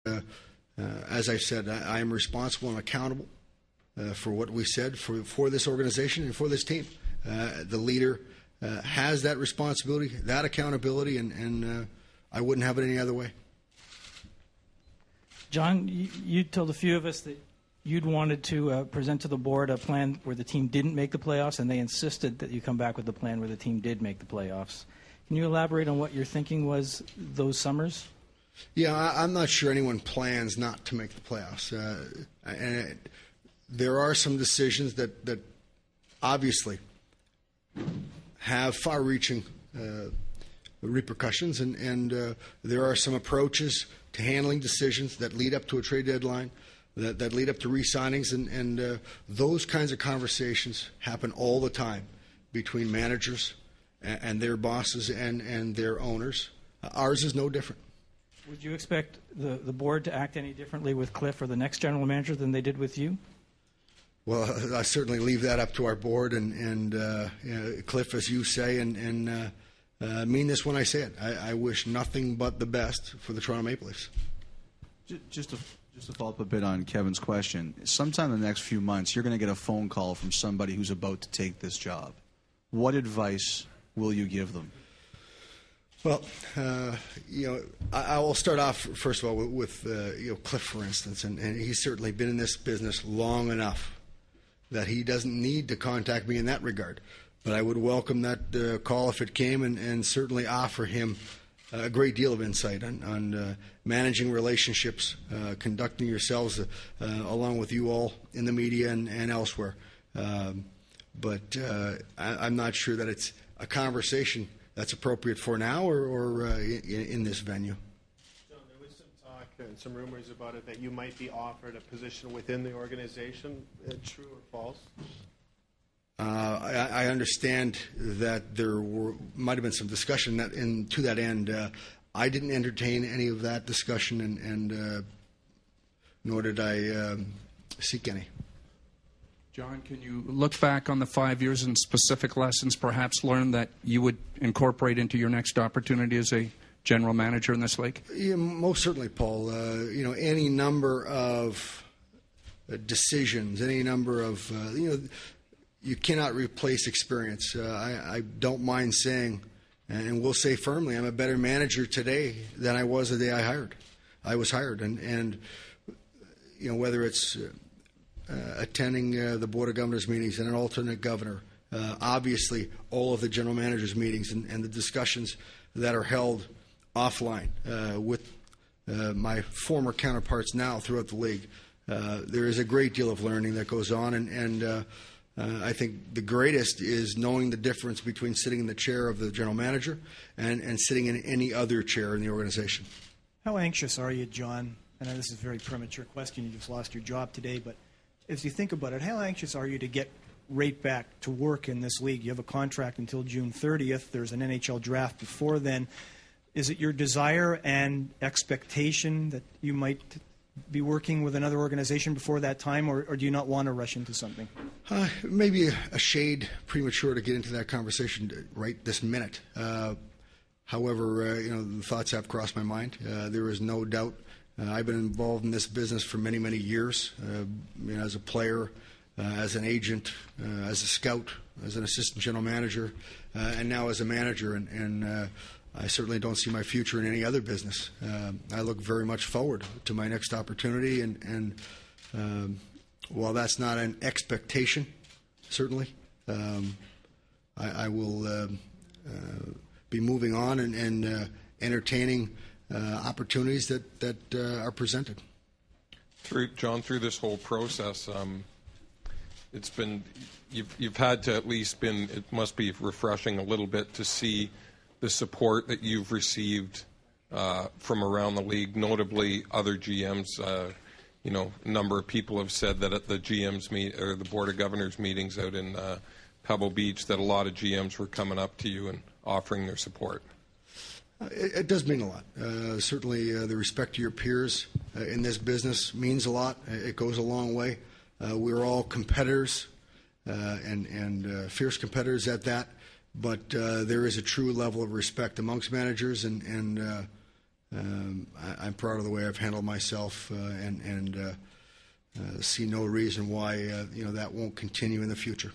as I said, I am responsible and accountable for what we said for this organization and for this team. The leader has that responsibility, that accountability, and I wouldn't have it any other way. John, you told a few of us that you'd wanted to present to the board a plan where the team didn't make the playoffs, and they insisted that you come back with the plan where the team did make the playoffs. Can you elaborate on what your thinking was those summers? Yeah, I'm not sure anyone plans not to make the playoffs. And there are some decisions that obviously have far-reaching repercussions, and there are some approaches to handling decisions that lead up to a trade deadline, that lead up to re-signings, and those kinds of conversations happen all the time between managers and their bosses and their owners. Ours is no different. Would you expect the board to act any differently with Cliff or the next general manager than they did with you? Well, I certainly leave that up to our board and Cliff, as you say, and mean this when I say it. I wish nothing but the best for the Toronto Maple Leafs. Just to follow up a bit on Kevin's question, sometime in the next few months, you're going to get a phone call from somebody who's about to take this job. What advice will you give them? Well, I will start off first of all with Cliff, for instance, and he's certainly been in this business long enough that he doesn't need to contact me in that regard. But I would welcome that call if it came, and certainly offer him a great deal of insight on managing relationships, conducting yourselves along with you all in the media and elsewhere. But I'm not sure that it's a conversation that's appropriate for now or in this venue. John, there was some talk and some rumors about it that you might be offered a position within the organization. True or false? I understand that there might have been some discussion to that end. I didn't entertain any of that discussion, and nor did I seek any. John, can you look back on the 5 years and specific lessons perhaps learned that you would incorporate into your next opportunity as a general manager in this league? Yeah, most certainly, Paul. Any number of decisions, any number of, you cannot replace experience. I don't mind saying, and will say firmly, I'm a better manager today than I was the day I was hired. And whether it's attending the Board of Governors meetings and an alternate governor, obviously all of the general managers meetings and the discussions that are held offline with my former counterparts now throughout the league. There is a great deal of learning that goes on, and I think the greatest is knowing the difference between sitting in the chair of the general manager and sitting in any other chair in the organization. How anxious are you, John? I know this is a very premature question. You just lost your job today, but as you think about it, how anxious are you to get right back to work in this league? You have a contract until June 30th. There's an NHL draft before then. Is it your desire and expectation that you might be working with another organization before that time, or do you not want to rush into something? Maybe a shade premature to get into that conversation right this minute. However, the thoughts have crossed my mind. There is no doubt. I've been involved in this business for many, many years, as a player, as an agent, as a scout, as an assistant general manager, and now as a manager. And I certainly don't see my future in any other business. I look very much forward to my next opportunity. And while that's not an expectation, certainly, I will be moving on and entertaining opportunities that are presented. John, through this whole process, it's been you've had to at least been. It must be refreshing a little bit to see the support that you've received from around the league, notably other GMs. A number of people have said that at the GMs meet or the Board of Governors meetings out in Pebble Beach, that a lot of GMs were coming up to you and offering their support. It does mean a lot. Certainly, the respect to your peers in this business means a lot. It goes a long way. We're all competitors and fierce competitors at that. But there is a true level of respect amongst managers, and I'm proud of the way I've handled myself, and see no reason why that won't continue in the future.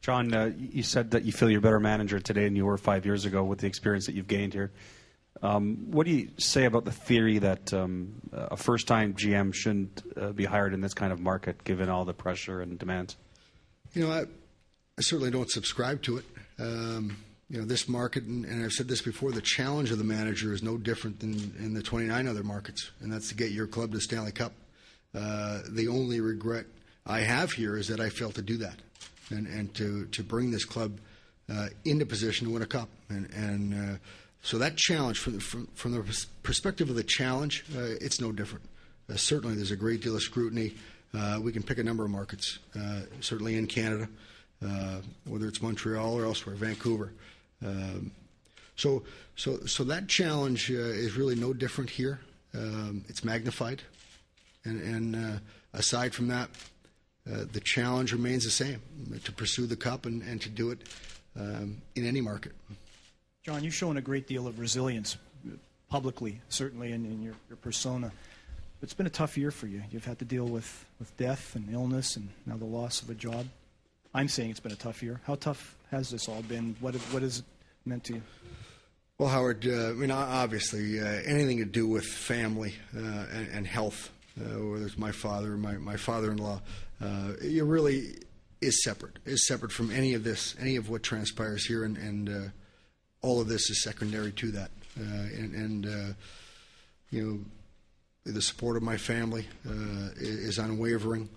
John, you said that you feel you're a better manager today than you were 5 years ago with the experience that you've gained here. What do you say about the theory that a first-time GM shouldn't be hired in this kind of market, given all the pressure and demands? I certainly don't subscribe to it. This market, and I've said this before, the challenge of the manager is no different than in the 29 other markets, and that's to get your club to Stanley Cup. The only regret I have here is that I failed to do that, and to bring this club into position to win a cup. So that challenge, from the perspective of the challenge, it's no different. Certainly there's a great deal of scrutiny. We can pick a number of markets, certainly in Canada, whether it's Montreal or elsewhere, Vancouver. So that challenge is really no different here. It's magnified. And aside from that, the challenge remains the same, to pursue the cup and to do it in any market. John, you've shown a great deal of resilience publicly, certainly in your persona. It's been a tough year for you. You've had to deal with death and illness and now the loss of a job. I'm saying it's been a tough year. How tough has this all been? What has it meant to you? Well, Howard, obviously, anything to do with family and health, whether it's my father or my father-in-law, it really is separate from any of this, any of what transpires here, and all of this is secondary to that. The support of my family is unwavering.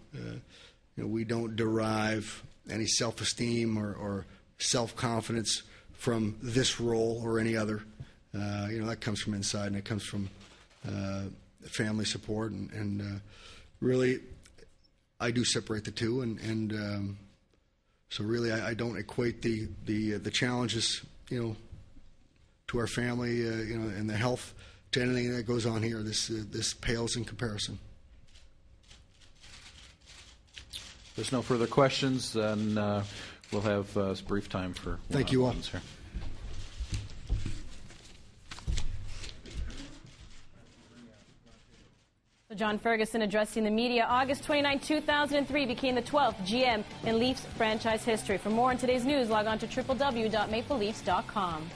We don't derive any self-esteem or self-confidence from this role or any other. That comes from inside, and it comes from family support, and really, I do separate the two, and so really, I don't equate the challenges, to our family, and the health, to anything that goes on here. This pales in comparison. There's no further questions, then we'll have a brief time for Thank you all. here. So John Ferguson addressing the media. August 29, 2003 became the 12th GM in Leafs franchise history. For more on today's news, log on to www.mapleleafs.com.